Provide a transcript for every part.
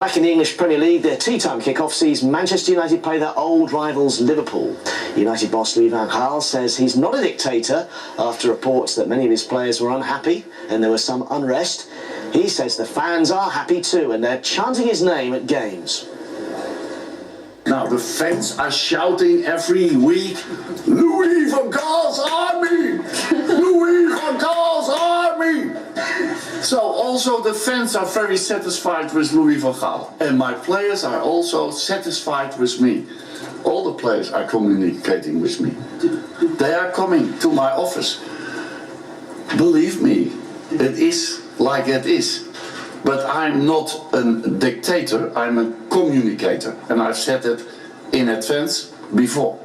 Back in the English Premier League, their tea-time kick-off sees Manchester United play their old rivals Liverpool. United boss Louis van Gaal says he's not a dictator after reports that many of his players were unhappy and there was some unrest. He says the fans are happy too and they're chanting his name at games. Now the fans are shouting every week, Louis van Gaal's army! Louis van Gaal's army! So also the fans are very satisfied with Louis van Gaal. And my players are also satisfied with me. All the players are communicating with me. They are coming to my office. Believe me, it is like it is. But I'm not a dictator, I'm a communicator. And I've said it in advance before.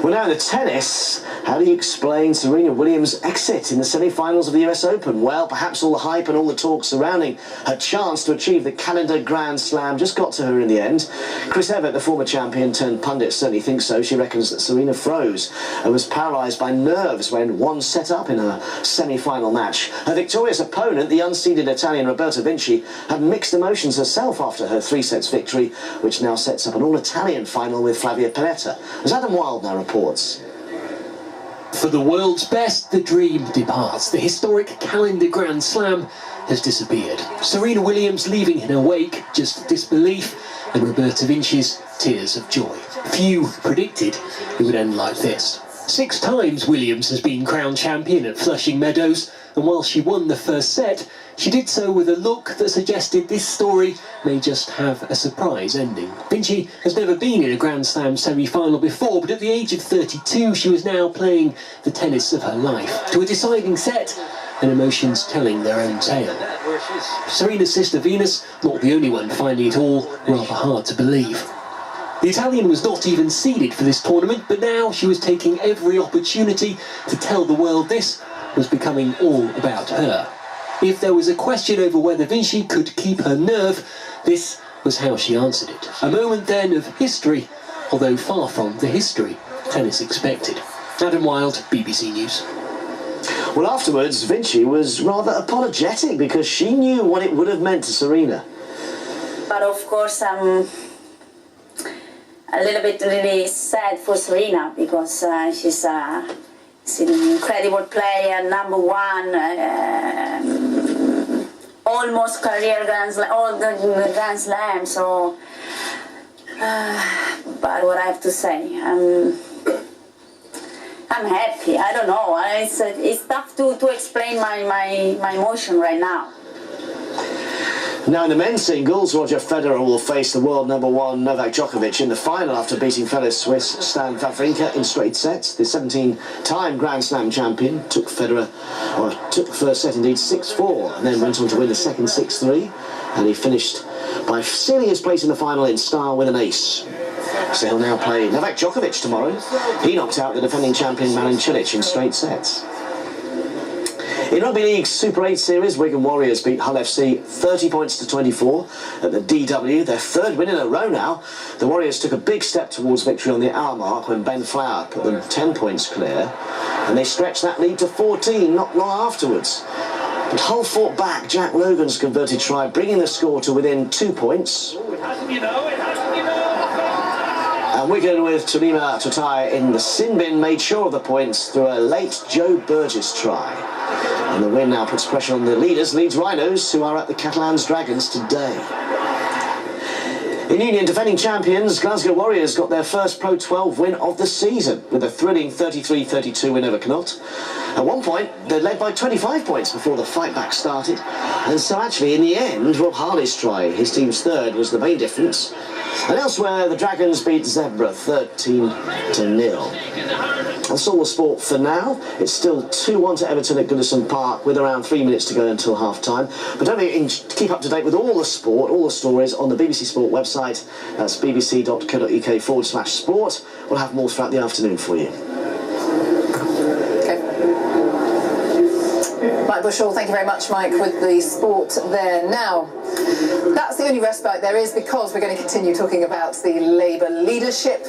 Well, now in the tennis, how do you explain Serena Williams' exit in the semi-finals of the US Open? Well, perhaps all the hype and all the talk surrounding her chance to achieve the calendar Grand Slam just got to her in the end. Chris Evert, the former champion turned pundit, certainly thinks so. She reckons that Serena froze and was paralysed by nerves when one set up in her semi-final match. Her victorious opponent, the unseeded Italian Roberta Vinci, had mixed emotions herself after her 3-sets victory, which now sets up an all-Italian final with Flavia Pelletta. As Adam Wilde now reports. For the world's best, the dream departs. The historic calendar Grand Slam has disappeared. Serena Williams leaving in her wake just disbelief and Roberta Vinci's tears of joy. Few predicted it would end like this. 6 times Williams has been crowned champion at Flushing Meadows, and while she won the first set, she did so with a look that suggested this story may just have a surprise ending. Vinci has never been in a Grand Slam semi-final before, but at the age of 32, she was now playing the tennis of her life. To a deciding set, and emotions telling their own tale. Serena's sister Venus, not the only one finding it all rather hard to believe. The Italian was not even seeded for this tournament, but now she was taking every opportunity to tell the world this was becoming all about her. If there was a question over whether Vinci could keep her nerve, this was how she answered it. A moment then of history, although far from the history tennis expected. Adam Wilde, BBC News. Well, afterwards, Vinci was rather apologetic because she knew what it would have meant to Serena. But of course, a little bit really sad for Serena because she's an incredible player, #1, almost career Grand Slam, all the Grand Slam. So, but what I have to say, I'm happy. I don't know. It's tough to explain my emotion right now. Now in the men's singles, Roger Federer will face the world #1 Novak Djokovic in the final after beating fellow Swiss Stan Wawrinka in straight sets. The 17-time Grand Slam champion took the first set indeed 6-4 and then went on to win the second 6-3, and he finished by sealing his place in the final in style with an ace. So he'll now play Novak Djokovic tomorrow. He knocked out the defending champion Marin Cilic in straight sets. In Rugby League's Super 8 series, Wigan Warriors beat Hull FC 30 points to 24 at the DW, their 3rd win in a row now. The Warriors took a big step towards victory on the hour mark when Ben Flower put them 10 points clear, and they stretched that lead to 14 not long afterwards. But Hull fought back. Jack Logan's converted try, bringing the score to within 2 points. And Wigan, with Tunima Tutai in the sin bin, made sure of the points through a late Joe Burgess try. And the win now puts pressure on the leaders, Leeds Rhinos, who are at the Catalans Dragons today. In Union, defending champions, Glasgow Warriors got their first Pro 12 win of the season with a thrilling 33-32 win over Connacht. At one point, they led by 25 points before the fight back started. And so actually, in the end, Rob Harley's try, his team's 3rd, was the main difference. And elsewhere, the Dragons beat Zebre 13-0. That's all the sport for now. It's still 2-1 to Everton at Goodison Park with around 3 minutes to go until half-time. But don't forget, you can keep up to date with all the sport, all the stories on the BBC Sport website. That's bbc.co.uk/sport. We'll have more throughout the afternoon for you. Mike Bushell, thank you very much, Mike, with the sport there. Now, that's the only respite there is because we're going to continue talking about the Labour leadership.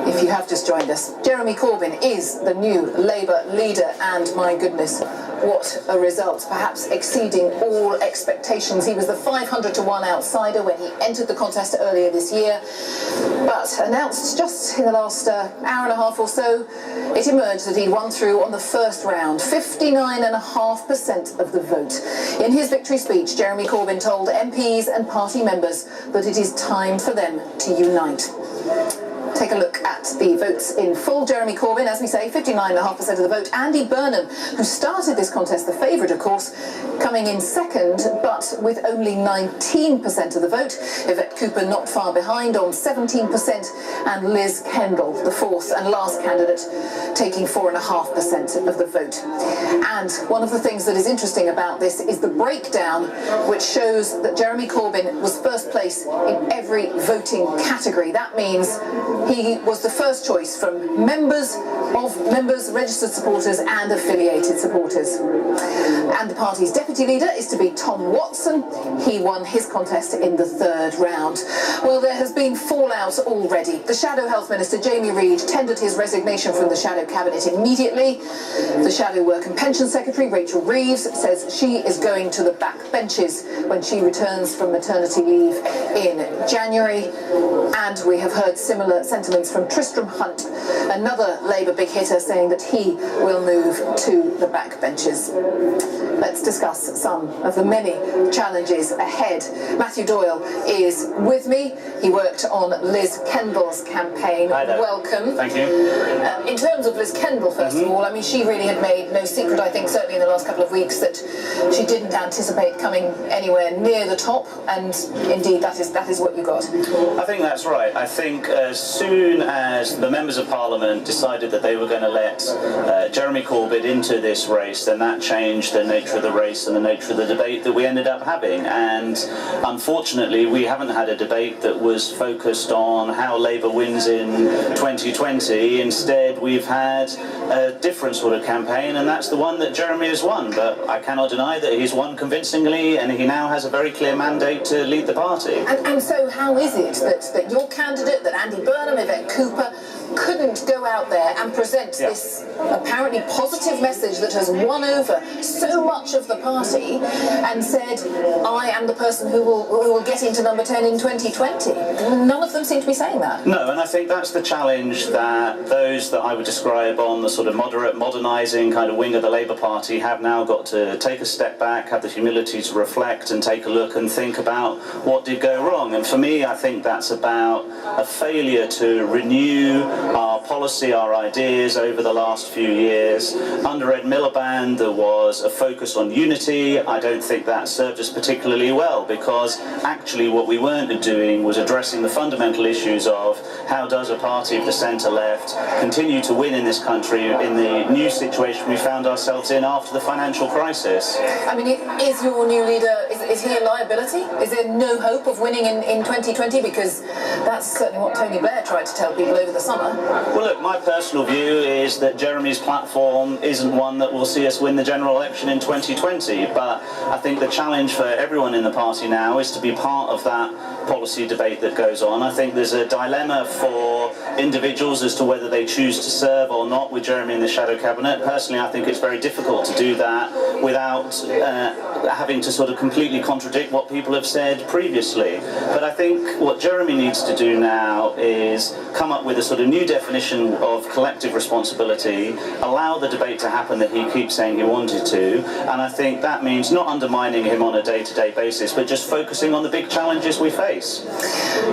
If you have just joined us, Jeremy Corbyn is the new Labour leader, and my goodness, what a result, perhaps exceeding all expectations. He was the 500 to 1 outsider when he entered the contest earlier this year, but announced just in the last hour and a half or so, it emerged that he'd won through on the first round, 59.5% of the vote. In his victory speech, Jeremy Corbyn told MPs and party members that it is time for them to unite. Take a look at the votes in full. Jeremy Corbyn, as we say, 59.5% of the vote. Andy Burnham, who started this contest, the favourite, of course, coming in second, but with only 19% of the vote. Yvette Cooper not far behind on 17%, and Liz Kendall, the fourth and last candidate, taking 4.5% of the vote. And one of the things that is interesting about this is the breakdown, which shows that Jeremy Corbyn was first place in every voting category. That means he was the first choice from members, registered supporters and affiliated supporters. And the party's deputy leader is to be Tom Watson. He won his contest in the third round. Well, there has been fallout already. The Shadow Health Minister, Jamie Reid, tendered his resignation from the Shadow Cabinet immediately. The Shadow Work and Pension Secretary, Rachel Reeves, says she is going to the back benches when she returns from maternity leave in January. And we have heard similar sentiments from Tristram Hunt, another Labour big hitter, saying that he will move to the backbenches. Let's discuss some of the many challenges ahead. Matthew Doyle is with me. He worked on Liz Kendall's campaign. Hi there. Welcome. Thank you. In terms of Liz Kendall, first of all, I mean, she really had made no secret, I think, certainly in the last couple of weeks, that she didn't anticipate coming anywhere near the top, and indeed that is what you got. I think that's right. I think as soon as the members of Parliament decided that they were going to let Jeremy Corbyn into this race, then that changed the nature of the race and the nature of the debate that we ended up having. And unfortunately, we haven't had a debate that was focused on how Labour wins in 2020. Instead, we've had a different sort of campaign, and that's the one that Jeremy has won. But I cannot deny that he's won convincingly, and he now has a very clear mandate to lead the party. And so how is it that your candidate, that Andy Burnham, Yvette Cooper, couldn't go out there and present this apparently positive message that has won over so much of the party, and said, I am the person who will get into number 10 in 2020? None of them seem to be saying that. No, and I think that's the challenge that those that I would describe on the sort of moderate, modernising kind of wing of the Labour Party have now got to take a step back, have the humility to reflect and take a look and think about what did go wrong. And for me, I think that's about a failure to renew our policy, our ideas over the last few years. Under Ed Miliband, there was a focus on unity. I don't think that served us particularly well, because actually what we weren't doing was addressing the fundamental issues of how does a party of the centre-left continue to win in this country in the new situation we found ourselves in after the financial crisis. I mean, is your new leader, is he a liability? Is there no hope of winning in 2020? Because that's certainly what Tony Blair tried to tell people over the summer. Well, look, my personal view is that Jeremy's platform isn't one that will see us win the general election in 2020, but I think the challenge for everyone in the party now is to be part of that policy debate that goes on. I think there's a dilemma for individuals as to whether they choose to serve or not with Jeremy in the Shadow Cabinet. Personally, I think it's very difficult to do that without having to sort of completely contradict what people have said previously. But I think what Jeremy needs to do now is come up with a sort of new definition of collective responsibility, allow the debate to happen that he keeps saying he wanted to, and I think that means not undermining him on a day-to-day basis, but just focusing on the big challenges we face.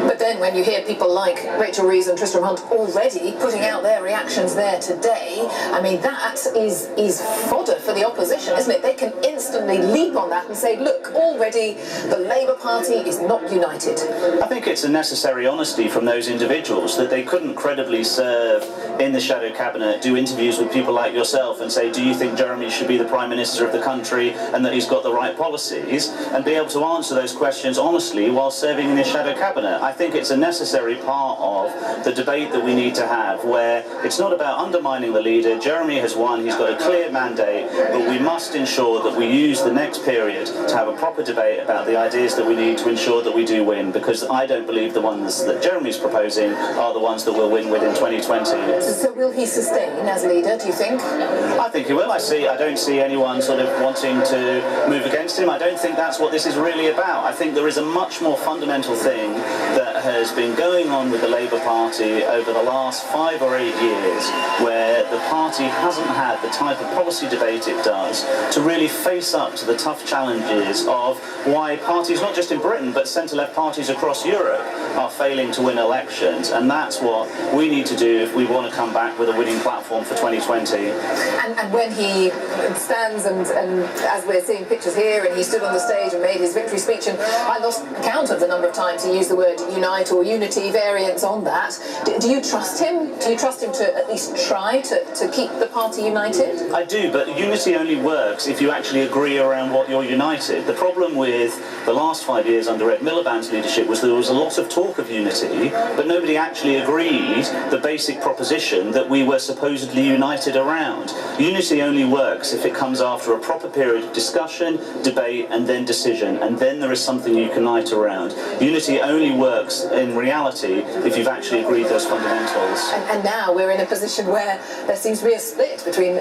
But then when you hear people like Rachel Reeves and Tristram Hunt already putting out their reactions there today, I mean, that is fodder for the opposition, isn't it? They can instantly leap on that and say, look, already the Labour Party is not united. I think it's a necessary honesty from those individuals that they couldn't credibly serve in the Shadow Cabinet, do interviews with people like yourself and say, do you think Jeremy should be the Prime Minister of the country and that he's got the right policies, and be able to answer those questions honestly while serving in the Shadow Cabinet. I think it's a necessary part of the debate that we need to have, where it's not about undermining the leader. Jeremy has won, he's got a clear mandate, but we must ensure that we use the next period to have a proper debate about the ideas that we need to ensure that we do win, because I don't believe the ones that Jeremy's proposing are the ones that we'll win with in 2020. So will he sustain as leader, do you think? I think he will. I don't see anyone sort of wanting to move against him. I don't think that's what this is really about. I think there is a much more fundamental thing that has been going on with the Labour Party over the last 5 or 8 years, where the party hasn't had the type of policy debate it does to really face up to the tough challenges of why parties, not just in Britain, but centre-left parties across Europe, are failing to win elections. And that's what we need to do if we want to come back with a winning platform for 2020. And when he stands and as we're seeing pictures here, and he stood on the stage and made his victory speech, and I lost count of the number of times he used the word unite or unity, variants on that. Do you trust him? Do you trust him to at least try to keep the party united? I do, but unity only works if you actually agree around what you're united. The problem with the last 5 years under Ed Miliband's leadership was there was a lot of talk of unity, but nobody actually agreed the basic proposition that we were supposedly united around. Unity only works if it comes after a proper period of discussion, debate, and then decision, and then there is something you can unite around. Unity only works in reality if you've actually agreed those fundamentals. And now we're in a position where there seems to be a split between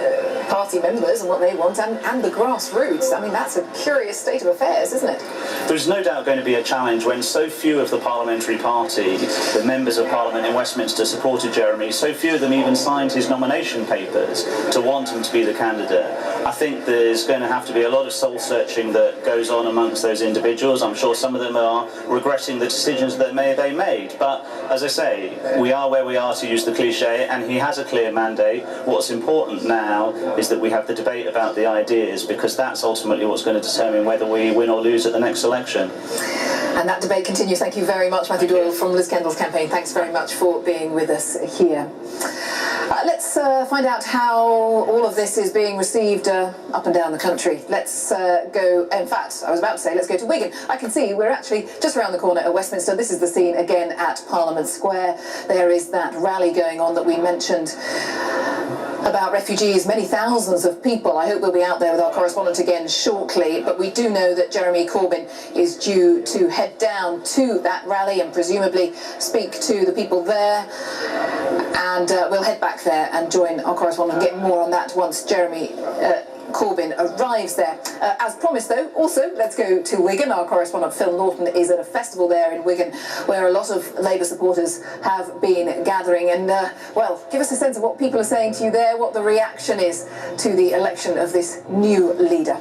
party members and what they want and the grassroots. I mean, that's a curious state of affairs, isn't it? There's no doubt going to be a challenge when so few of the parliamentary party, the members of Parliament in Westminster, supported Jeremy. So few of them even signed his nomination papers to want him to be the candidate. I think there's going to have to be a lot of soul-searching that goes on amongst those individuals. I'm sure some of them are regretting the decisions that they made. But as I say, we are where we are, to use the cliche, and he has a clear mandate. What's important now is that we have the debate about the ideas, because that's ultimately what's going to determine whether we win or lose at the next election. And that debate continues. Thank you very much, Matthew Doyle from Liz Kendall's campaign. Thanks very much for being with us here. Let's find out how all of this is being received up and down the country. Let's go, in fact, I was about to say, let's go to Wigan. I can see we're actually just around the corner at Westminster. This is the scene again at Parliament Square. There is that rally going on that we mentioned about refugees, many thousands of people. I hope we'll be out there with our correspondent again shortly, but we do know that Jeremy Corbyn is due to head down to that rally and presumably speak to the people there, and we'll head back there and join our correspondent and get more on that once Jeremy Corbyn arrives there. As promised though, also let's go to Wigan. Our correspondent Phil Norton is at a festival there in Wigan where a lot of Labour supporters have been gathering, and well, give us a sense of what people are saying to you there, what the reaction is to the election of this new leader.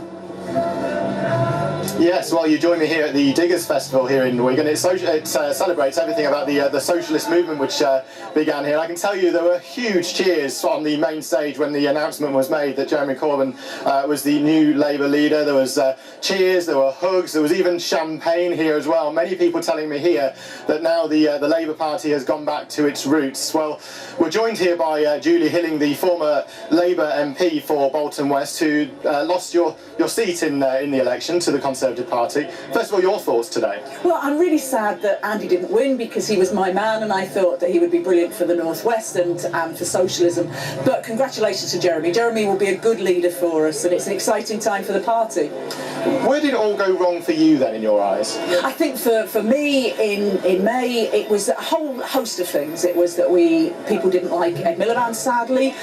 Yes, well, you join me here at the Diggers Festival here in Wigan. It celebrates everything about the socialist movement which began here. I can tell you there were huge cheers on the main stage when the announcement was made that Jeremy Corbyn was the new Labour leader. There was cheers, there were hugs, there was even champagne here as well. Many people telling me here that now the Labour Party has gone back to its roots. Well, we're joined here by Julie Hilling, the former Labour MP for Bolton West, who lost your seat in the election to the Conservative Party. First of all, your thoughts today? Well, I'm really sad that Andy didn't win, because he was my man and I thought that he would be brilliant for the North West and for socialism. But congratulations to Jeremy. Jeremy will be a good leader for us, and it's an exciting time for the party. Where did it all go wrong for you then, in your eyes? I think for me in May, it was a whole host of things. It was that people didn't like Ed Miliband, sadly.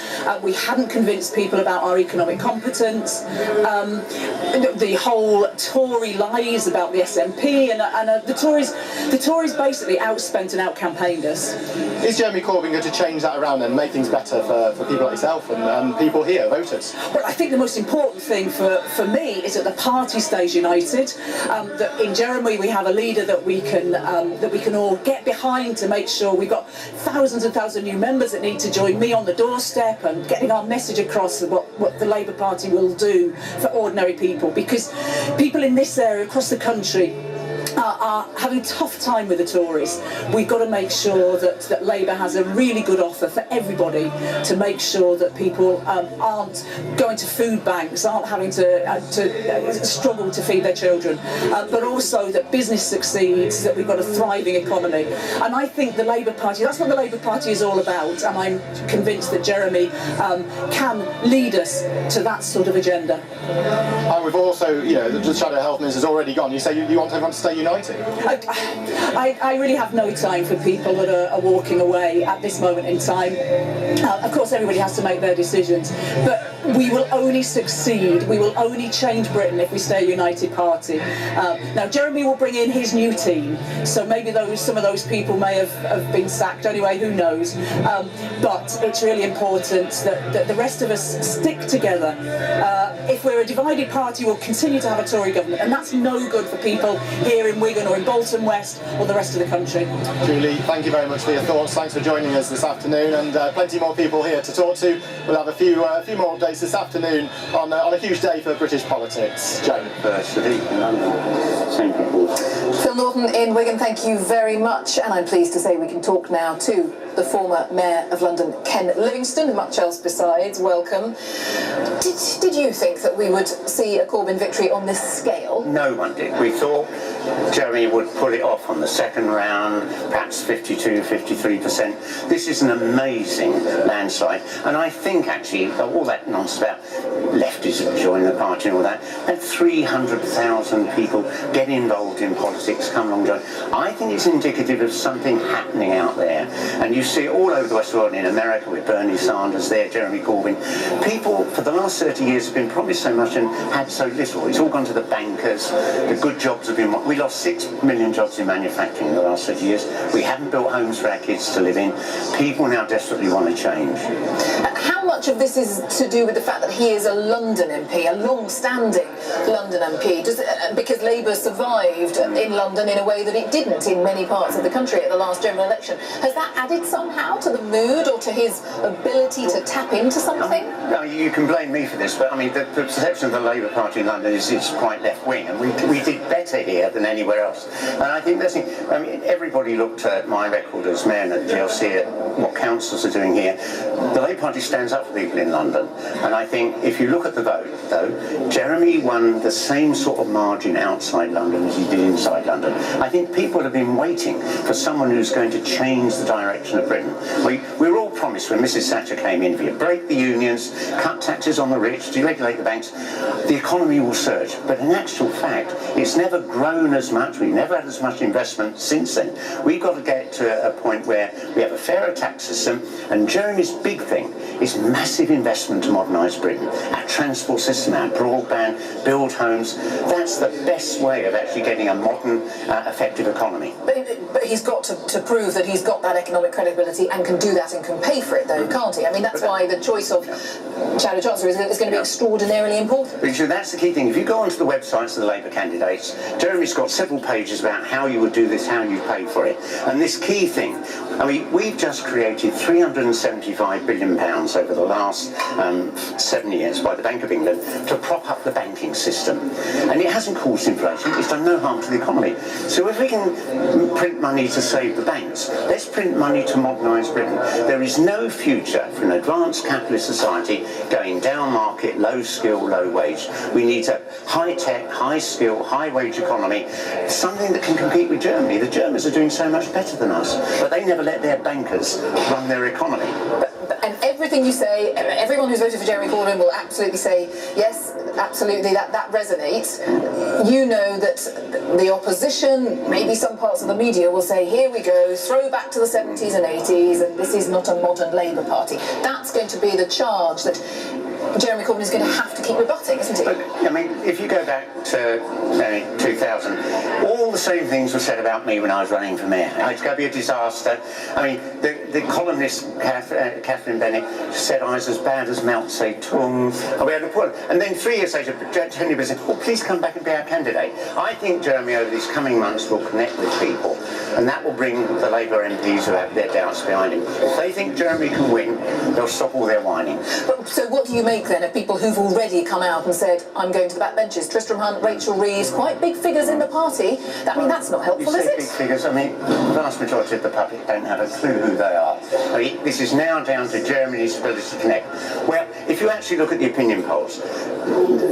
We hadn't convinced people about our economic competence. The whole Tory lies about the SNP, and the Tories basically outspent and outcampaigned us. Is Jeremy Corbyn going to change that around and make things better for people like yourself and people here, voters? Well, I think the most important thing for me is that the party stays united. That in Jeremy we have a leader that we can all get behind, to make sure we've got thousands and thousands of new members that need to join me on the doorstep and getting our message across of what the Labour Party will do for ordinary people, because people in this area across the country are having a tough time with the Tories. We've got to make sure that Labour has a really good offer for everybody to make sure that people aren't going to food banks, aren't having to struggle to feed their children, but also that business succeeds, that we've got a thriving economy. And I think the Labour Party, that's what the Labour Party is all about, and I'm convinced that Jeremy can lead us to that sort of agenda. And we've also, you know, the Shadow Health Minister's already gone. You say you want everyone to stay united? I really have no time for people that are walking away at this moment in time. Of course, everybody has to make their decisions, but we will only succeed, we will only change Britain if we stay a united party. Now, Jeremy will bring in his new team, so maybe some of those people may have been sacked anyway, who knows. But it's really important that the rest of us stick together. If we're a divided party, we'll continue to have a Tory government, and that's no good for people here in Wigan or in Bolton West or the rest of the country. Julie, thank you very much for your thoughts. Thanks for joining us this afternoon, and plenty more people here to talk to. We'll have a few more updates this afternoon on a huge day for British politics. Joe. Phil Norton in Wigan, thank you very much, and I'm pleased to say we can talk now to the former Mayor of London, Ken Livingstone, and much else besides. Welcome. Did you think that we would see a Corbyn victory on this scale? No one did. We thought Jeremy would pull it off on the second round, perhaps 52, 53%. This is an amazing landslide, and I think actually all that nonsense about leftism joining the party and all that, and 300,000 people get involved in politics, come along, join. I think it's indicative of something happening out there, and you see it all over the West world, in America with Bernie Sanders there, Jeremy Corbyn. People for the last 30 years have been promised so much and had so little. It's all gone to the bankers. The good jobs have been... We lost 6 million jobs in manufacturing in the last 30 years. We haven't built homes for our kids to live in. People now desperately want to change. How much of this is to do with the fact that he is a London MP, a long-standing London MP? Because Labour survived in London in a way that it didn't in many parts of the country at the last general election. Has that added somehow to the mood or to his ability to tap into something? No, you can blame me for this, but I mean, the perception of the Labour Party in London is quite left-wing, and we did better here than anywhere else. And I think that's... I mean, everybody looked at my record as mayor and at GLC at what councils are doing here. The Labour Party stands up for people in London, and I think if you look at the vote, though, Jeremy won the same sort of margin outside London as he did inside London. I think people have been waiting for someone who's going to change the direction of Britain. We were all promised when Mrs Thatcher came in, if you break the unions, cut taxes on the rich, deregulate the banks, the economy will surge. But in actual fact, it's never grown as much, we've never had as much investment since then. We've got to get to a point where we have a fairer tax system, and Jeremy's big thing is massive investment to modernise Britain. Our transport system, our broadband, build homes, that's the best way of actually getting a modern, effective economy. But he's got to prove that he's got that economic credibility and can do that and can pay for it, though, can't he? I mean, that's why the choice of Shadow Chancellor is going to be extraordinarily important. Because that's the key thing. If you go onto the websites of the Labour candidates, Jeremy's got several pages about how you would do this, how you pay for it. And this key thing, I mean, we've just created £375 billion over the last 7 years by the Bank of England to prop up the banking system. And it hasn't caused inflation, it's done no harm to the economy. So if we can print money to save the banks, let's print money to modernise Britain. There is no future for an advanced capitalist society going down market, low skill, low wage. We need a high tech, high skill, high wage economy, something that can compete with Germany. The Germans are doing so much better than us, but they never let their bankers run their economy. And everything you say, everyone who's voted for Jeremy Corbyn will absolutely say, yes, absolutely, that resonates. You know that the opposition, maybe some parts of the media will say, here we go, throw back to the 70s and 80s, and this is not a modern Labour Party. That's going to be the charge that Jeremy Corbyn is going to have to keep rebutting, isn't he? But, I mean, if you go back to 2000, all the same things were said about me when I was running for mayor. It's going to be a disaster. I mean, the columnist Catherine Bennett said I was as bad as Mao Zedong. And then 3 years later, Tony Blair said, "Oh, please come back and be our candidate." I think Jeremy, over these coming months, will connect with people, and that will bring the Labour MPs who have their doubts behind him. If they think Jeremy can win, they'll stop all their whining. So what do you make week then of people who've already come out and said, I'm going to the backbenches. Tristram Hunt, Rachel Reeves, quite big figures in the party. I mean, that's not helpful, is it? Big figures. I mean, the vast majority of the public don't have a clue who they are. I mean, this is now down to Germany's ability to connect. Well, if you actually look at the opinion polls,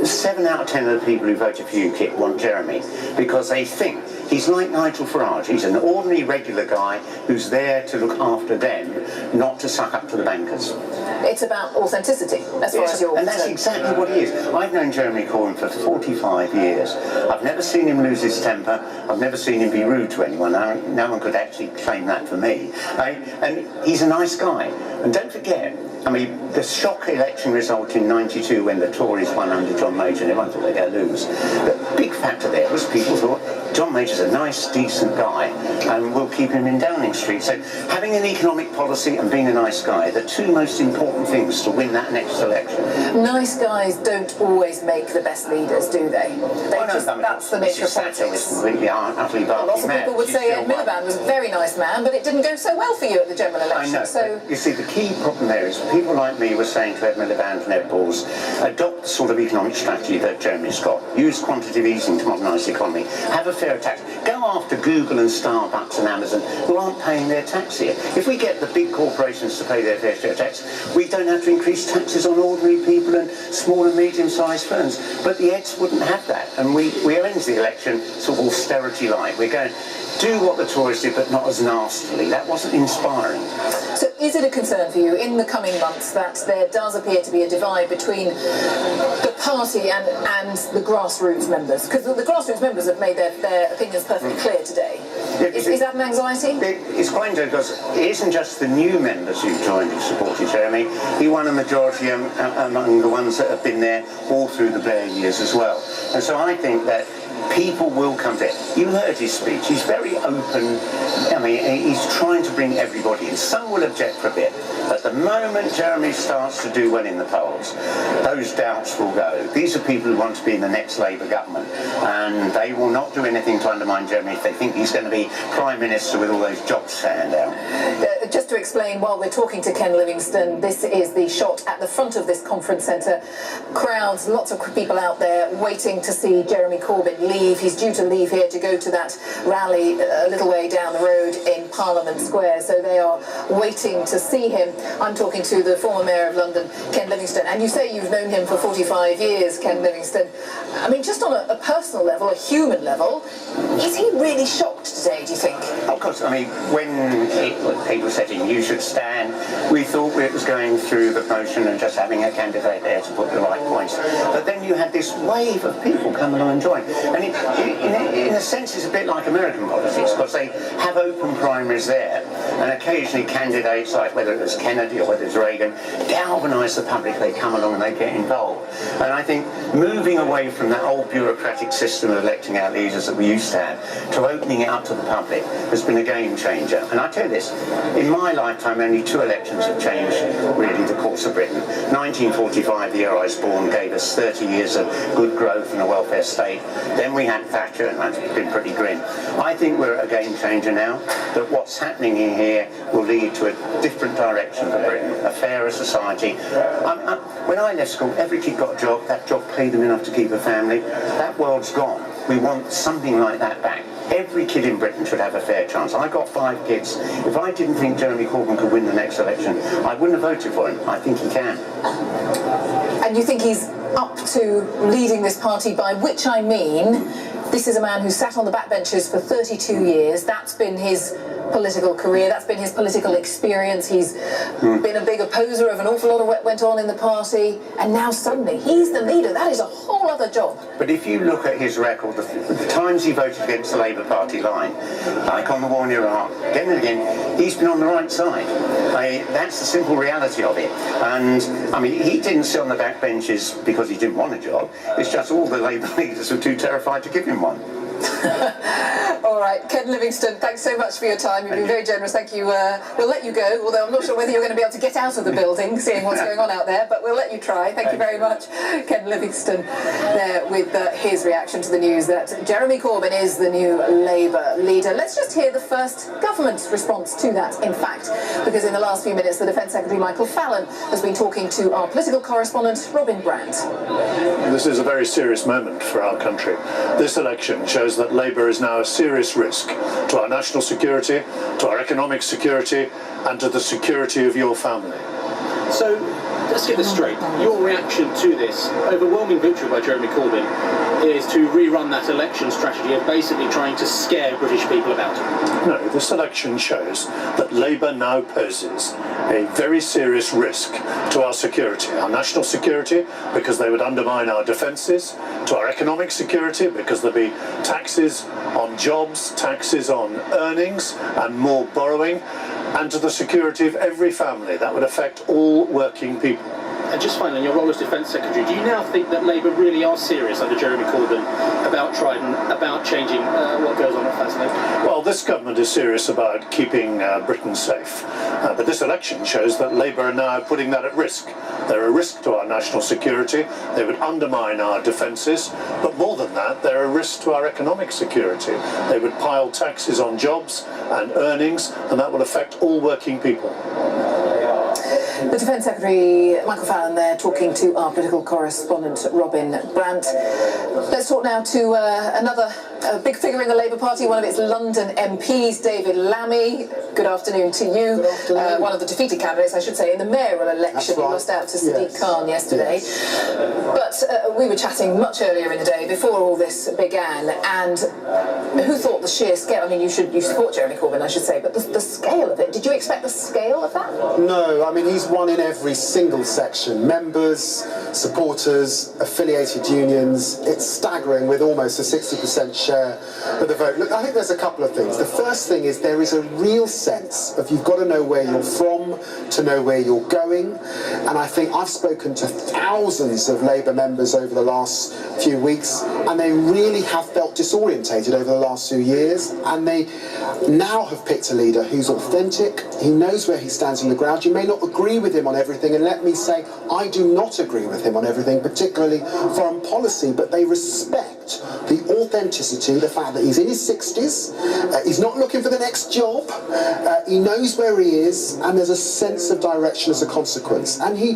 7 out of 10 of the people who voted for UKIP want Jeremy because they think he's like Nigel Farage. He's an ordinary, regular guy who's there to look after them, not to suck up to the bankers. It's about authenticity, as far as you're and that's concerned. exactly what he is. I've known Jeremy Corbyn for 45 years. I've never seen him lose his temper. I've never seen him be rude to anyone. No one could actually claim that for me. And he's a nice guy. And don't forget, I mean, the shock election result in '92 when the Tories won under John Major and everyone thought they'd go lose. The big factor there was people thought John Major's a nice, decent guy and we'll keep him in Downing Street. So having an economic policy and being a nice guy, the two most important things to win that next election. Nice guys don't always make the best leaders, do they? That's the nature of politics. Utterly Lots of people would say Ed Miliband was a very nice man, but it didn't go so well for you at the general election. I know. So you see, the key problem there is people like me were saying to Ed Miliband and Ed Balls, adopt the sort of economic strategy that Jeremy's got. Use quantitative easing to modernise the economy. Have a fair tax. Go after Google and Starbucks and Amazon, who aren't paying their tax here. If we get the big corporations to pay their fair share tax, we don't have to increase taxes on ordinary people and small and medium-sized firms. But the Eds wouldn't have that. And we arranged the election sort of austerity-like. We're going to do what the Tories did, but not as nastily. That wasn't inspiring. So is it a concern for you in the coming months that there does appear to be a divide between the party and the grassroots members? Because the grassroots members have made their opinions perfectly clear today. Is that an anxiety? It's quite interesting because it isn't just the new members who joined who supported Jeremy. He won a majority among the ones that have been there all through the Blair years as well. And so I think that people will come to it. You heard his speech. He's very open. I mean, he's trying to bring everybody in. Some will object for a bit. But the moment Jeremy starts to do well in the polls, those doubts will go. These are people who want to be in the next Labour government. And they will not do anything to undermine Jeremy if they think he's going to be Prime Minister with all those jobs to hand out. Just to explain, while we're talking to Ken Livingstone, this is the shot at the front of this conference centre. Crowds, lots of people out there waiting to see Jeremy Corbyn leave. He's due to leave here to go to that rally a little way down the road in Parliament Square, so they are waiting to see him. I'm talking to the former Mayor of London, Ken Livingstone, and you say you've known him for 45 years, Ken Livingstone. I mean, just on a personal level, a human level, is he really shocked today, do you think? Of course, I mean, when people said to him, you should stand, we thought it was going through the motion and just having a candidate there to put the right points. But then you had this wave of people come along and join. And in a sense, it's a bit like American politics, because they have open primaries there. And occasionally candidates, like whether it was Kennedy or whether it was Reagan, galvanise the public. They come along and they get involved. And I think moving away from that old bureaucratic system of electing our leaders that we used to have to opening it up to the public has been a game changer. And I tell you this, in my lifetime only 2 elections have changed really the course of Britain. 1945, the year I was born, gave us 30 years of good growth and a welfare state. Then we had Thatcher, and that's been pretty grim. I think we're at a game changer now, that what's happening in here will lead to a different direction for Britain, a fairer society. When I left school, every kid got a job. That job paid them enough to keep a family. That world's gone. We want something like that back. Every kid in Britain should have a fair chance. I got 5 kids. If I didn't think Jeremy Corbyn could win the next election, I wouldn't have voted for him. I think he can. And you think he's up to leading this party, by which I mean this is a man who sat on the backbenches for 32 years. That's been his political career, that's been his political experience. He's been a big opposer of an awful lot of what went on in the party, and now suddenly he's the leader. That is a whole other job. But if you look at his record, the times he voted against the Labour Party line, like on the war in Iraq, again and again, he's been on the right side. That's the simple reality of it. And I mean, he didn't sit on the backbenches because he didn't want a job. It's just all the Labour leaders were too terrified to give him one. All right. right, Ken Livingstone, thanks so much for your time. You've been very generous. Thank you. We'll let you go, although I'm not sure whether you're going to be able to get out of the building, seeing what's going on out there, but we'll let you try. Thank you very much, Ken Livingstone, there with his reaction to the news that Jeremy Corbyn is the new Labour leader. Let's just hear the first government response to that, in fact, because in the last few minutes, the Defence Secretary Michael Fallon has been talking to our political correspondent Robin Brandt. This is a very serious moment for our country. This election shows that Labour is now a serious risk to our national security, to our economic security, and to the security of your family. So, let's get this straight. Your reaction to this overwhelming victory by Jeremy Corbyn is to rerun that election strategy of basically trying to scare British people about it. No, this election shows that Labour now poses a very serious risk to our security, our national security, because they would undermine our defences, to our economic security, because there'd be taxes on jobs, taxes on earnings, and more borrowing, and to the security of every family. That would affect all working people. And just finally, in your role as Defence Secretary, do you now think that Labour really are serious under Jeremy Corbyn about Trident, about changing what goes on at Fastlane? Well, this government is serious about keeping Britain safe. But this election shows that Labour are now putting that at risk. They're a risk to our national security. They would undermine our defences. But more than that, they're a risk to our economic security. They would pile taxes on jobs and earnings, and that will affect all working people. The Defence Secretary Michael Fallon there talking to our political correspondent Robin Brandt. Let's talk now to another big figure in the Labour Party, one of its London MPs, David Lammy. Good afternoon to you. Good afternoon. One of the defeated candidates, I should say, in the mayoral election. Right. You lost out to Sadiq Khan yesterday. Yes. But we were chatting much earlier in the day before all this began, and who thought the sheer scale, I mean, you support Jeremy Corbyn, I should say, but the scale of it, did you expect the scale of that? No, I mean, he's won in every single section. Members, supporters, affiliated unions. It's staggering with almost a 60% share of the vote. Look, I think there's a couple of things. The first thing is there is a real sense of you've got to know where you're from to know where you're going. And I think I've spoken to thousands of Labour members over the last few weeks, and they really have felt disorientated over the last few years. And they now have picked a leader who's authentic. He knows where he stands on the ground. You may not agree with him on everything, and let me say, I do not agree with him on everything, particularly foreign policy, but they respect the authenticity, the fact that he's in his 60s, he's not looking for the next job, he knows where he is, and there's a sense of direction as a consequence. And he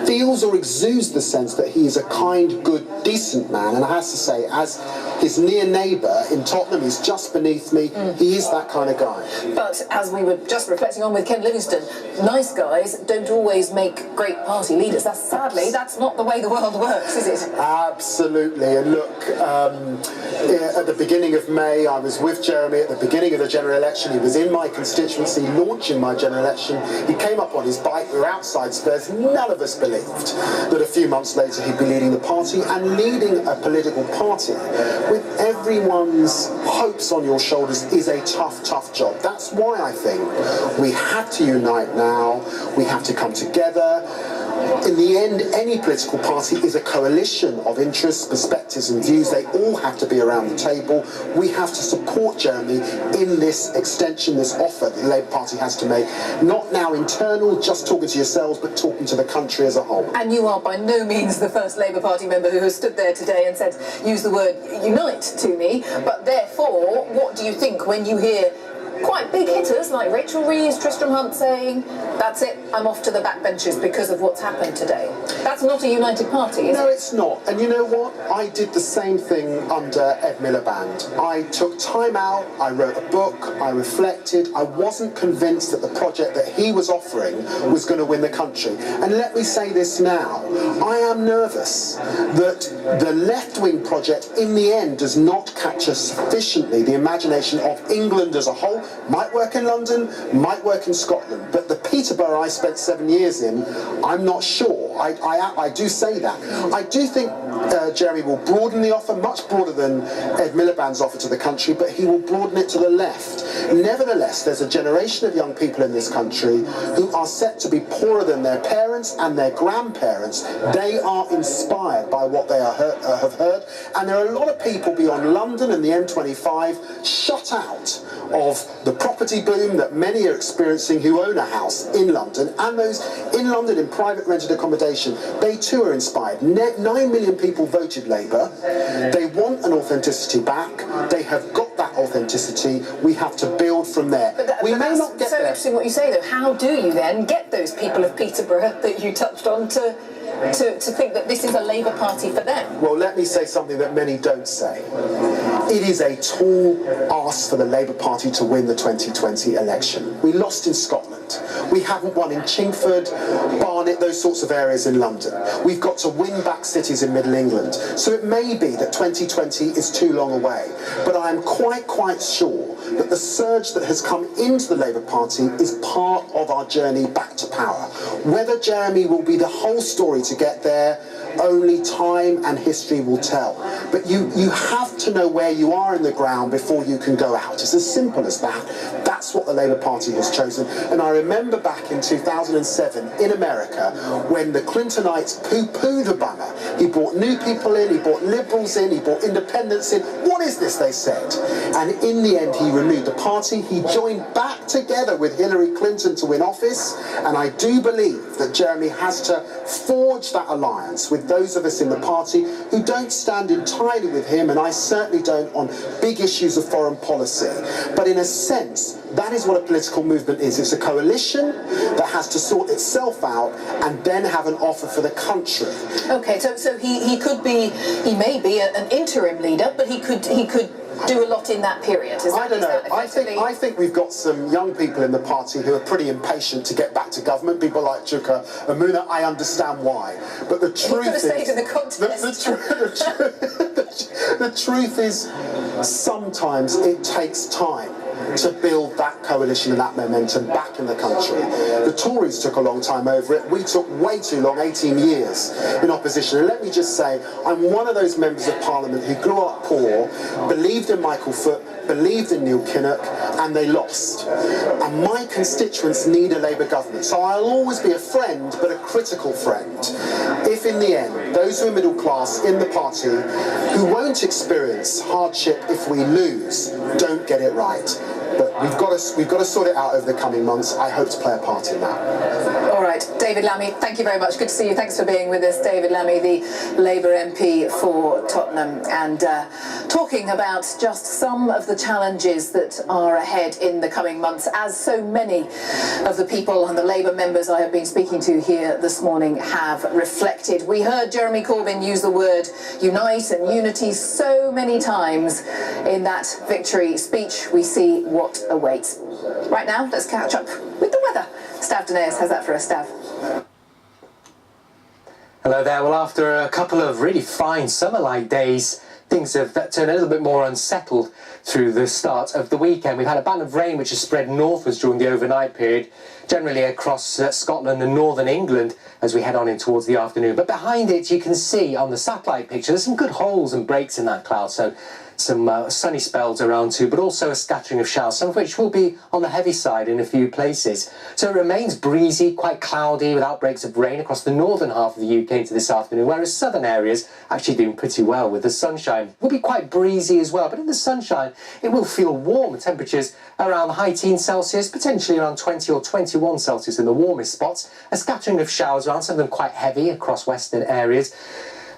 feels or exudes the sense that he is a kind, good, decent man, and I have to say, as his near neighbour in Tottenham, he's just beneath me, he is that kind of guy. But as we were just reflecting on with Ken Livingstone, nice guys don't always make great party leaders. Sadly, that's not the way the world works, is it? Absolutely. And look, at the beginning of May, I was with Jeremy at the beginning of the general election. He was in my constituency, launching my general election. He came up on his bike. We were outside Spurs. None of us believed that a few months later he'd be leading the party, and leading a political party with everyone's hopes on your shoulders is a tough, tough job. That's why I think we have to unite now. We have to come together. In the end, any political party is a coalition of interests, perspectives and views. They all have to be around the table. We have to support Jeremy in this extension, this offer that the Labour Party has to make. Not now internal, just talking to yourselves, but talking to the country as a whole. And you are by no means the first Labour Party member who has stood there today and said, use the word unite to me. But therefore, what do you think when you hear quite big hitters like Rachel Reeves, Tristram Hunt saying, that's it, I'm off to the backbenches because of what's happened today? That's not a united party, is it? No, it's not. And you know what? I did the same thing under Ed Miliband. I took time out, I wrote a book, I reflected. I wasn't convinced that the project that he was offering was going to win the country. And let me say this now. I am nervous that the left-wing project in the end does not capture sufficiently the imagination of England as a whole, might work in London, might work in Scotland, but the Peterborough I spent 7 years in, I'm not sure. I do say that. I do think Jeremy will broaden the offer, much broader than Ed Miliband's offer to the country, but he will broaden it to the left. Nevertheless, there's a generation of young people in this country who are set to be poorer than their parents and their grandparents. They are inspired by what they have heard, and there are a lot of people beyond London and the M25 shut out of the property boom that many are experiencing who own a house in London, and those in London in private rented accommodation. They too are inspired. 9 million people voted Labour. They want an authenticity back. They have got that authenticity. We have to build from there. We may not get so there. Interesting what you say though. How do you then get those people of Peterborough that you touched on to think that this is a Labour Party for them? Well, let me say something that many don't say. It is a tall ask for the Labour Party to win the 2020 election. We lost in Scotland. We haven't won in Chingford, Barnet, those sorts of areas in London. We've got to win back cities in Middle England. So it may be that 2020 is too long away, but I am quite sure that the surge that has come into the Labour Party is part of our journey back to power. Whether Jeremy will be the whole story to get there, only time and history will tell. But you have to know where you are in the ground before you can go out. It's as simple as that. That's what the Labour Party has chosen. And I remember back in 2007 in America when the Clintonites poo-pooed Obama. He brought new people in, he brought liberals in, he brought independents in. What is this, they said? And in the end he renewed the party. He joined back together with Hillary Clinton to win office. And I do believe that Jeremy has to forge that alliance with those of us in the party who don't stand entirely with him, and I certainly don't on big issues of foreign policy. But in a sense, that is what a political movement is. It's a coalition that has to sort itself out and then have an offer for the country. Okay, so he may be an interim leader, but he could do a lot in that period. I don't know. I think we've got some young people in the party who are pretty impatient to get back to government. People like Chuka Amuna. I understand why. But the truth is, the truth is, sometimes it takes time to build that coalition and that momentum back in the country. The Tories took a long time over it. We took way too long, 18 years in opposition. And let me just say, I'm one of those members of Parliament who grew up poor, believed in Michael Foot, believed in Neil Kinnock, and they lost. And my constituents need a Labour government. So I'll always be a friend, but a critical friend. If in the end, those who are middle class in the party, who won't experience hardship if we lose, don't get it right. But we've got to sort it out over the coming months. I hope to play a part in that. All right, David Lammy, thank you very much. Good to see you. Thanks for being with us, David Lammy, the Labour MP for Tottenham, and talking about just some of the challenges that are ahead in the coming months, as so many of the people and the Labour members I have been speaking to here this morning have reflected. We heard Jeremy Corbyn use the word unite and unity so many times in that victory speech. We see what awaits. Right now, let's catch up with the weather. Stav Danaeus has that for us, Stav. Hello there. Well, after a couple of really fine summer-like days, things have turned a little bit more unsettled through the start of the weekend. We've had a band of rain which has spread northwards during the overnight period, generally across Scotland and northern England as we head on in towards the afternoon. But behind it, you can see on the satellite picture, there's some good holes and breaks in that cloud, so some sunny spells around too, but also a scattering of showers, some of which will be on the heavy side in a few places. So it remains breezy, quite cloudy, with outbreaks of rain across the northern half of the UK into this afternoon, whereas southern areas actually doing pretty well with the sunshine. It will be quite breezy as well, but in the sunshine it will feel warm. Temperatures around the high teens Celsius, potentially around 20 or 21 Celsius in the warmest spots. A scattering of showers around, some of them quite heavy across western areas.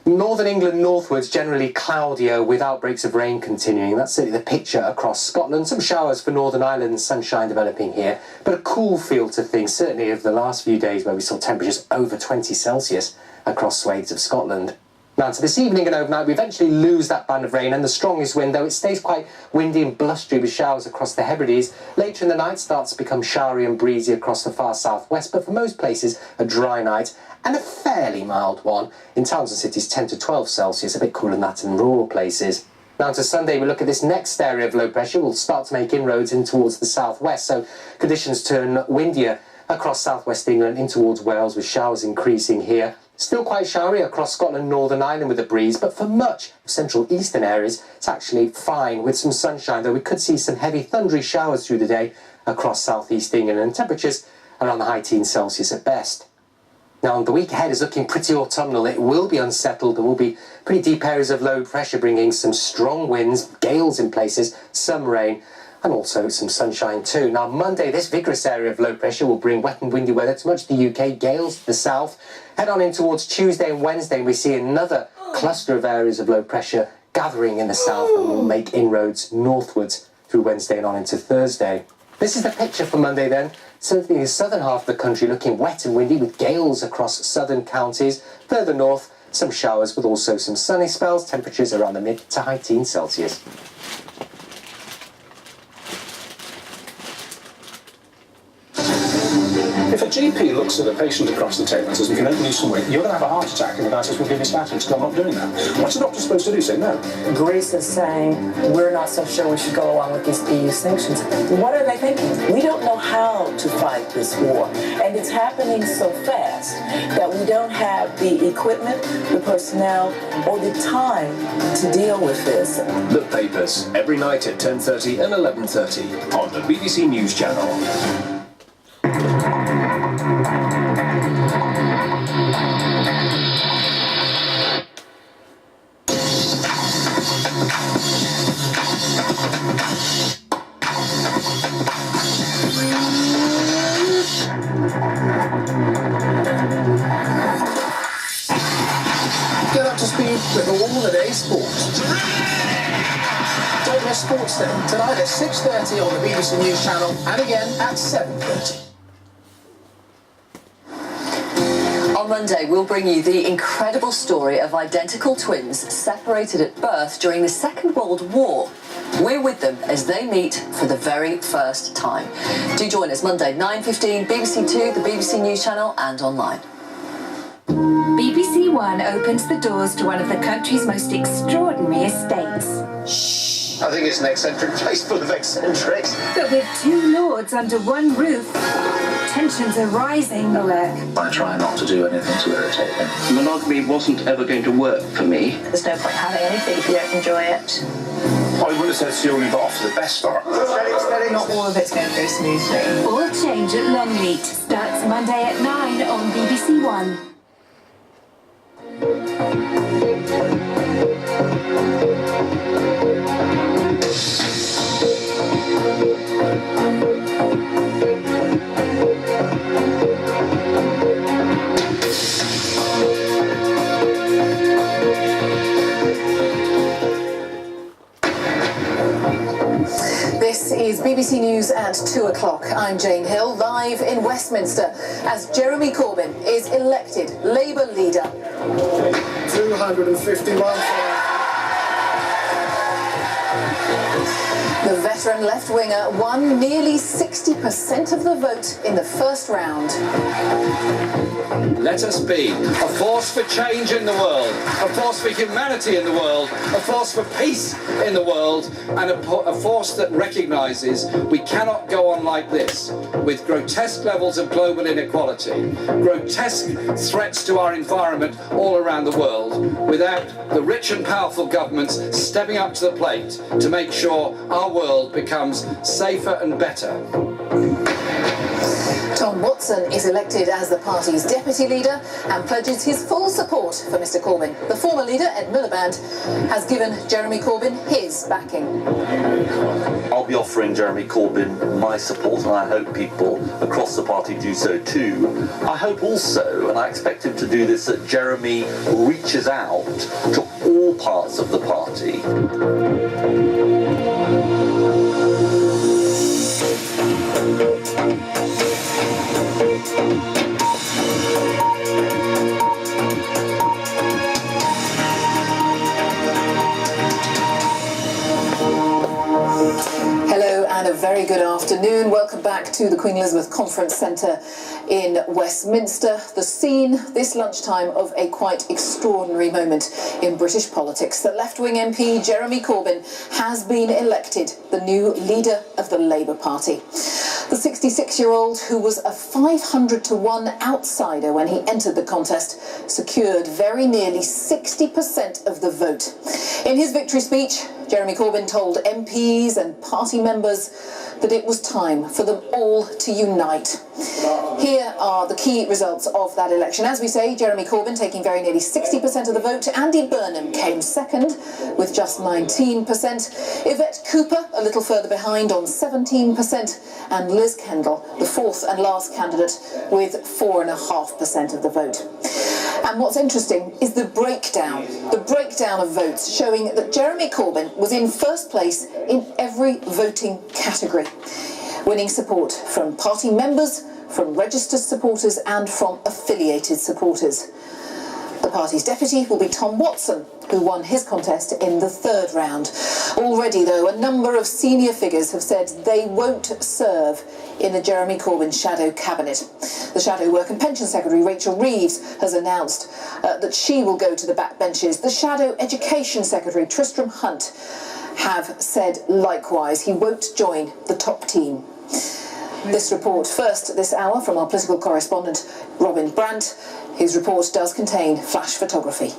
Northern England northwards generally cloudier with outbreaks of rain continuing. That's certainly the picture across Scotland. Some showers for Northern Ireland and sunshine developing here, but a cool feel to things, certainly over the last few days where we saw temperatures over 20 Celsius across swathes of Scotland. Now, to this evening and overnight, we eventually lose that band of rain and the strongest wind, though it stays quite windy and blustery with showers across the Hebrides. Later in the night starts to become showery and breezy across the far southwest, but for most places, a dry night and a fairly mild one. In towns and cities, 10 to 12 Celsius, a bit cooler than that in rural places. Now to Sunday, we look at this next area of low pressure. Will start to make inroads in towards the southwest, so conditions turn windier across southwest England in towards Wales, with showers increasing here. Still quite showery across Scotland, Northern Ireland with a breeze, but for much of central eastern areas, it's actually fine with some sunshine, though we could see some heavy thundery showers through the day across southeast England, and temperatures around the high teens Celsius at best. Now, the week ahead is looking pretty autumnal. It will be unsettled. There will be pretty deep areas of low pressure bringing some strong winds, gales in places, some rain, and also some sunshine too. Now, Monday, this vigorous area of low pressure will bring wet and windy weather to much of the UK, gales to the south. Head on in towards Tuesday and Wednesday, and we see another cluster of areas of low pressure gathering in the south and will make inroads northwards through Wednesday and on into Thursday. This is the picture for Monday then. Certainly the southern half of the country looking wet and windy with gales across southern counties. Further north, some showers with also some sunny spells, temperatures around the mid to high teens Celsius. If a GP looks at a patient across the table and says, we can only lose some weight, you're going to have a heart attack, and the guy says, we'll give you statins. I'm not doing that. What's the doctor supposed to do? Say no. Greece is saying, we're not so sure we should go along with these EU sanctions. What are they thinking? We don't know how to fight this war, and it's happening so fast that we don't have the equipment, the personnel, or the time to deal with this. The Papers, every night at 10:30 and 11:30 on the BBC News Channel. Get up to speed with all the day's sports. Don't miss Sports Day tonight at 6:30 on the BBC News Channel and again at 7:30. On Monday, we'll bring you the incredible story of identical twins separated at birth during the Second World War. We're with them as they meet for the very first time. Do join us Monday, 9:15, BBC Two, the BBC News Channel and online. BBC One opens the doors to one of the country's most extraordinary estates. I think it's an eccentric place full of eccentrics. But with two lords under one roof, tensions are rising. I try not to do anything to irritate them. Monogamy wasn't ever going to work for me. There's no point having anything if you don't enjoy it. I would have said Sylvie, but off to the best start. Steady. Not all of it's going to go smoothly. All Change at Longleat starts Monday at 9 on BBC One. This is BBC News at 2 o'clock. I'm Jane Hill, live in Westminster, as Jeremy Corbyn is elected Labour leader. 251. The veteran left-winger won nearly 60% of the vote in the first round. Let us be a force for change in the world, a force for humanity in the world, a force for peace in the world, and a force that recognises we cannot go on like this, with grotesque levels of global inequality, grotesque threats to our environment all around the world, without the rich and powerful governments stepping up to the plate to make sure our world becomes safer and better. Tom Watson is elected as the party's deputy leader and pledges his full support for Mr Corbyn. The former leader, Ed Miliband, has given Jeremy Corbyn his backing. I'll be offering Jeremy Corbyn my support, and I hope people across the party do so too. I hope also, and I expect him to do this, that Jeremy reaches out to all parts of the party. Hello and a very good afternoon. afternoon. Welcome back to the Queen Elizabeth Conference Centre in Westminster. The scene this lunchtime of a quite extraordinary moment in British politics. The left-wing MP Jeremy Corbyn has been elected the new leader of the Labour Party. The 66-year-old, who was a 500-to-1 outsider when he entered the contest, secured very nearly 60% of the vote. In his victory speech, Jeremy Corbyn told MPs and party members that it was time for them all to unite. Here are the key results of that election. As we say, Jeremy Corbyn taking very nearly 60% of the vote. Andy Burnham came second with just 19%. Yvette Cooper a little further behind on 17%. And Liz Kendall, the fourth and last candidate, with 4.5% of the vote. And what's interesting is the breakdown of votes, showing that Jeremy Corbyn was in first place in every voting category, winning support from party members, from registered supporters and from affiliated supporters. The party's deputy will be Tom Watson, who won his contest in the third round. Already, though, a number of senior figures have said they won't serve in the Jeremy Corbyn shadow cabinet. The Shadow Work and Pension Secretary, Rachel Reeves, has announced that she will go to the backbenches. The Shadow Education Secretary, Tristram Hunt, have said likewise. He won't join the top team. This report first this hour from our political correspondent, Robin Brandt. His report does contain flash photography.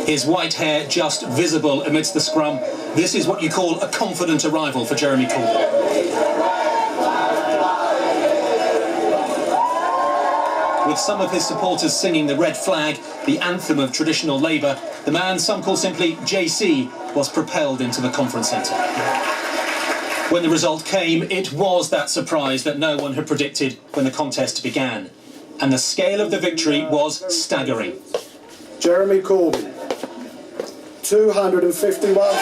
His white hair just visible amidst the scrum. This is what you call a confident arrival for Jeremy Corbyn. With some of his supporters singing the red flag, the anthem of traditional Labour, the man some call simply JC was propelled into the conference centre. When the result came, it was that surprise that no one had predicted when the contest began. And the scale of the victory was staggering. Jeremy Corbyn, 251.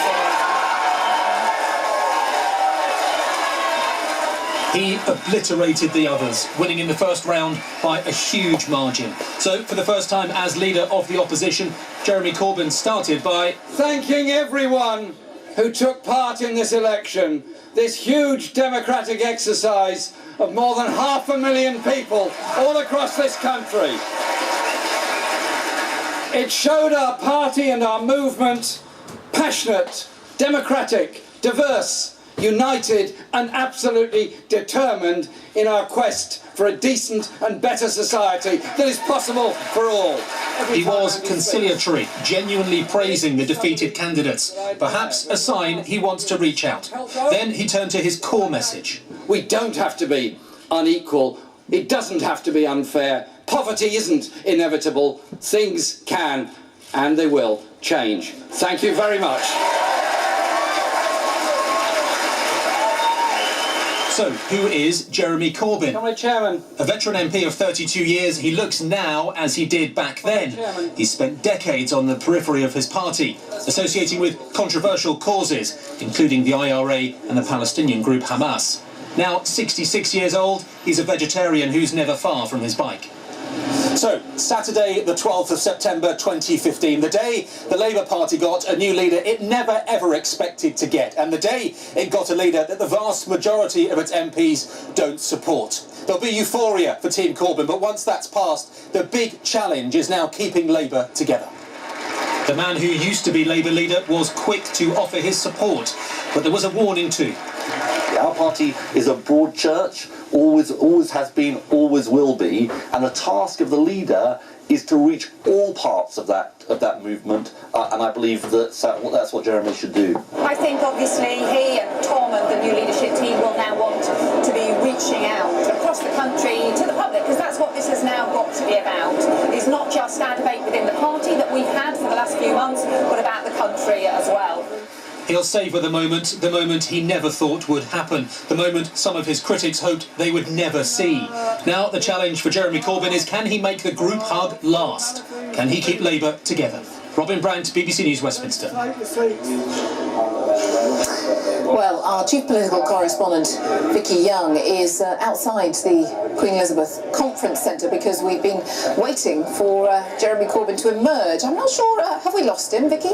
He obliterated the others, winning in the first round by a huge margin. So, for the first time as leader of the opposition, Jeremy Corbyn started by thanking everyone who took part in this election, this huge democratic exercise of more than 500,000 people all across this country. It showed our party and our movement passionate, democratic, diverse, united and absolutely determined in our quest for a decent and better society that is possible for all. He was conciliatory, genuinely praising the defeated candidates, perhaps a sign he wants to reach out. Then he turned to his core message. We don't have to be unequal. It doesn't have to be unfair. Poverty isn't inevitable. Things can and they will change. Thank you very much. So, who is Jeremy Corbyn? Comrade Chairman. A veteran MP of 32 years, he looks now as he did back then. He spent decades on the periphery of his party, associating with controversial causes, including the IRA and the Palestinian group Hamas. Now 66 years old, he's a vegetarian who's never far from his bike. So, Saturday the 12th of September 2015, the day the Labour Party got a new leader it never ever expected to get, and the day it got a leader that the vast majority of its MPs don't support. There'll be euphoria for Team Corbyn, but once that's passed, the big challenge is now keeping Labour together. The man who used to be Labour leader was quick to offer his support, but there was a warning too. Our party is a broad church, always has been, always will be, and the task of the leader is to reach all parts of that movement, and I believe that's what Jeremy should do. I think obviously he and Tom and the new leadership team will now want to be reaching out across the country to the public, because that's what this has now got to be about. It's not just our debate within the party that we've had for the last few months, but about the country as well. He'll savour the moment he never thought would happen, the moment some of his critics hoped they would never see. Now the challenge for Jeremy Corbyn is, can he make the group hug last? Can he keep Labour together? Robin Brandt, BBC News, Westminster. Well, our chief political correspondent, Vicky Young, is outside the Queen Elizabeth Conference Centre because we've been waiting for Jeremy Corbyn to emerge. I'm not sure, have we lost him, Vicky?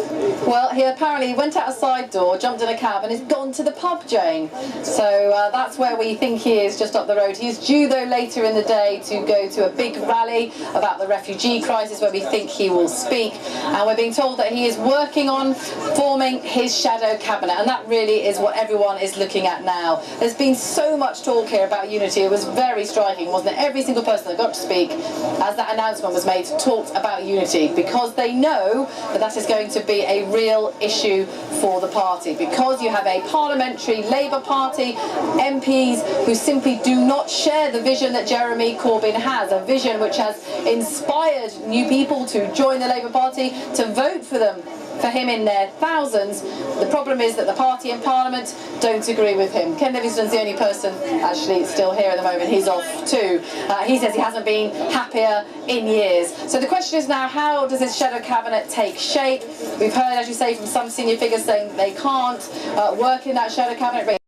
Well, he apparently went out a side door, jumped in a cab and has gone to the pub, Jane. So that's where we think he is, just up the road. He's due, though, later in the day to go to a big rally about the refugee crisis where we think he will speak. And we're being told that he is working on forming his shadow cabinet, and that really is what everyone is looking at now. There's been so much talk here about unity. It was very striking, wasn't it? Every single person that got to speak as that announcement was made talked about unity because they know that that is going to be a real issue for the party, because you have a parliamentary Labour Party MPs who simply do not share the vision that Jeremy Corbyn has, a vision which has inspired new people to join the Labour Party, to vote for him in their thousands. The problem is that the party in Parliament don't agree with him. Ken Livingstone's the only person actually still here at the moment. He's off too. He says he hasn't been happier in years. So the question is now, how does his shadow cabinet take shape? We've heard, as you say, from some senior figures saying they can't work in that shadow cabinet.